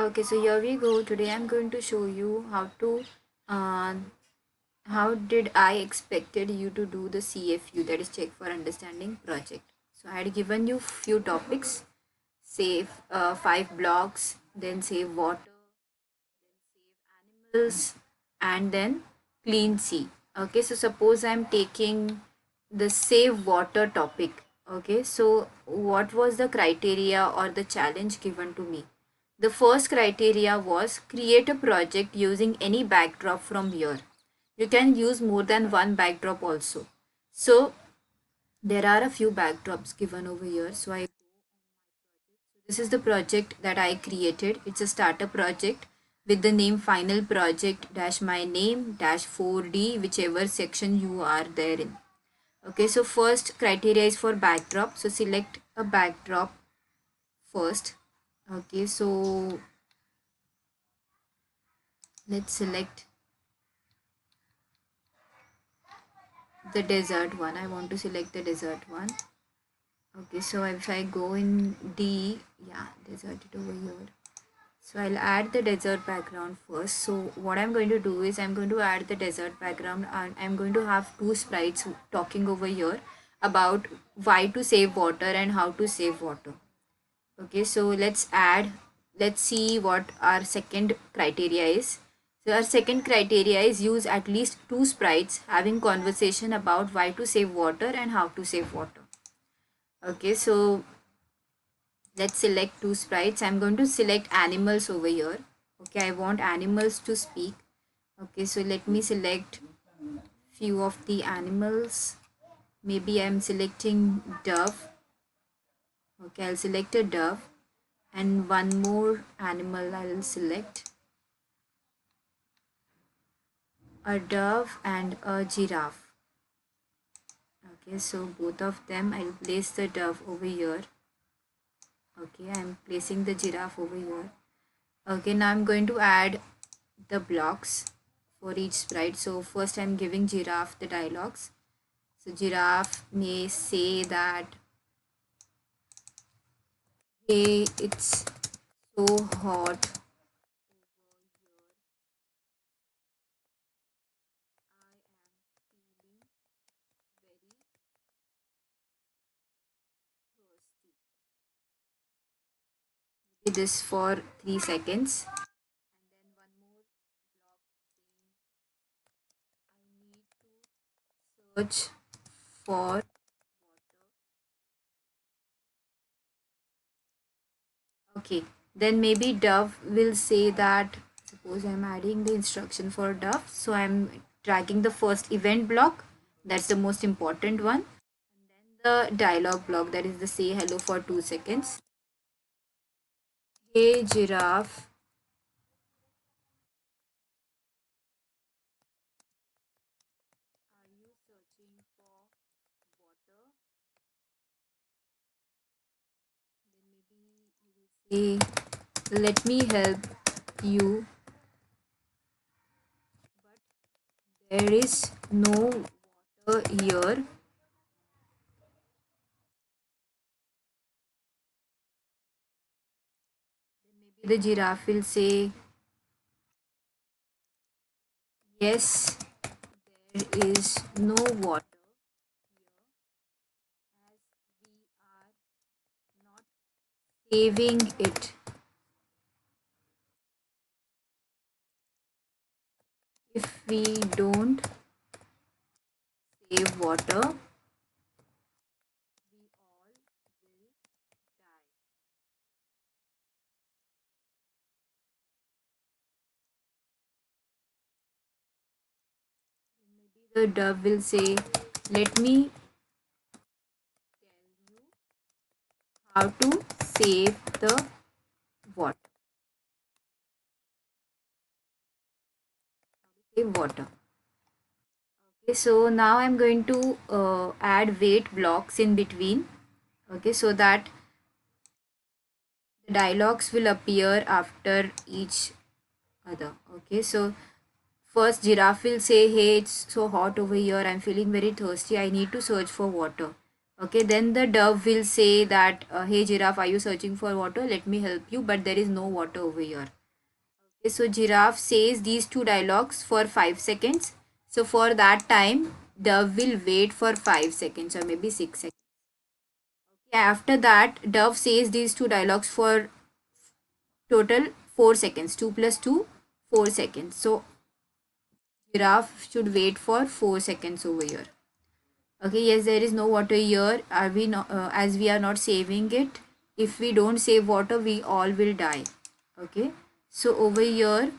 Okay, so here we go. Today I'm going to show you uh, how did I expected you to do the CFU, that is check for understanding project. So I had given you few topics, save 5 blocks, then save water, animals, and then clean sea. Okay, so suppose I'm taking the save water topic. Okay, so what was the criteria or the challenge given to me? The first criteria was create a project using any backdrop from here. You can use more than one backdrop also. So there are a few backdrops given over here. So this is the project that I created. It's a starter project with the name final project dash my name dash 4D, whichever section you are there in. Okay, so first criteria is for backdrop. So select a backdrop first. Okay, so let's select the desert one. I want to select the desert one. Okay, so if I go in D, yeah, desert it over here. So I'll add the desert background first. So what I'm going to do is I'm going to add the desert background and I'm going to have two sprites talking over here about why to save water and how to save water. Okay, so let's see what our second criteria is. So our second criteria is use at least two sprites having conversation about why to save water and how to save water. Okay, so let's select two sprites. I'm going to select animals over here. Okay, I want animals to speak. Okay, so let me select few of the animals. Maybe I'm selecting dove. Okay, I'll select a dove and one more animal I'll select, a dove and a giraffe. Okay, so both of them, I'll place the dove over here. Okay, I'm placing the giraffe over here. Okay, now I'm going to add the blocks for each sprite. So first I'm giving giraffe the dialogues. So giraffe may say that, hey, it's so hot. This for 3 seconds. Search for, okay, then maybe dove will say that, suppose I'm adding the instruction for dove, so I'm dragging the first event block, that's the most important one, the dialogue block, that is the say hello for 2 seconds. Hey giraffe, are you searching for water? Then maybe you will say, let me help you, there is no water here. Maybe the giraffe will say, yes, there is no water as we are not saving it. If we don't save water, we all will die. Maybe the dove will say, let me tell you how to save the water. Save water. Okay, so now I'm going to add wait blocks in between. Okay, so that the dialogues will appear after each other. Okay, so first giraffe will say, hey, it's so hot over here, I'm feeling very thirsty, I need to search for water. Okay, then the dove will say that, hey giraffe, are you searching for water? Let me help you, but there is no water over here. Okay, so giraffe says these two dialogues for 5 seconds. So for that time, dove will wait for 5 seconds or maybe 6 seconds. Okay, after that, dove says these two dialogues for total 4 seconds. 2 plus 2, 4 seconds. So giraffe should wait for 4 seconds over here. Okay, yes, there is no water here. Are we not, as we are not saving it? If we don't save water, we all will die. Okay, so over here,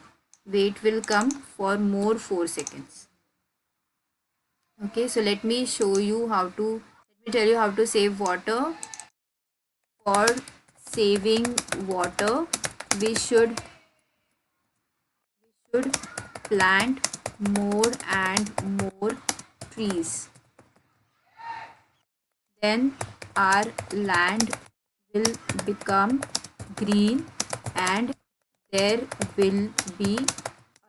wait will come for more 4 seconds. Okay, so let me show you how to, let me tell you how to save water. For saving water, we should plant more and more trees. Then our land will become green and there will be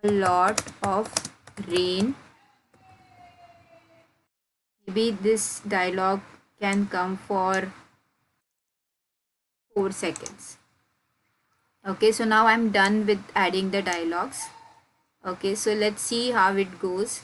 a lot of rain. Maybe this dialogue can come for 4 seconds. Okay, so now I'm done with adding the dialogues. Okay, so let's see how it goes.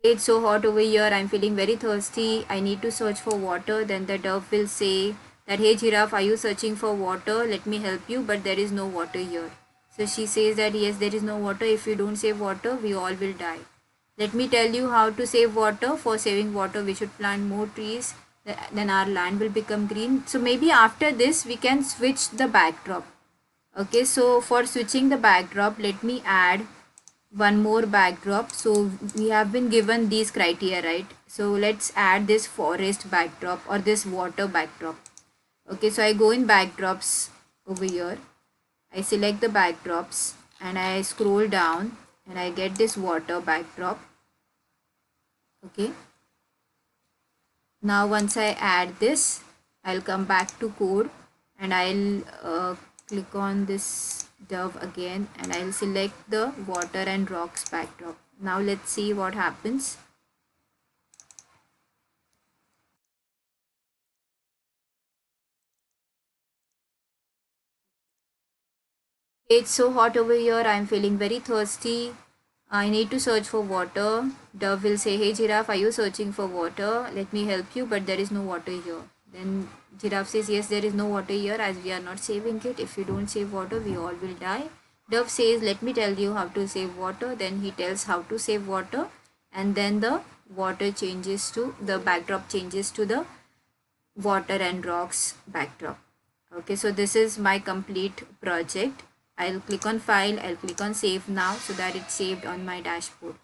It's so hot over here. I'm feeling very thirsty. I need to search for water. Then the dove will say that, hey giraffe, are you searching for water? Let me help you, but there is no water here. So she says that yes, there is no water. If you don't save water, we all will die. Let me tell you how to save water. For saving water, we should plant more trees. Then our land will become green. So maybe after this, we can switch the backdrop. Okay, so for switching the backdrop, let me add one more backdrop. So we have been given these criteria, right? So let's add this forest backdrop or this water backdrop. Okay, so I go in backdrops over here. I select the backdrops and I scroll down and I get this water backdrop. Okay, now once I add this, I'll come back to code and I'll click on this dove again and I'll select the water and rocks backdrop. Now let's see what happens. It's so hot over here. I'm feeling very thirsty. I need to search for water. Dove will say, hey giraffe, are you searching for water? Let me help you, but there is no water here. Then giraffe says, yes, there is no water here as we are not saving it. If you don't save water, we all will die. Dove says, let me tell you how to save water. Then he tells how to save water. And then the water changes to, the backdrop changes to the water and rocks backdrop. Okay, so this is my complete project. I'll click on file, I'll click on save now so that it's saved on my dashboard.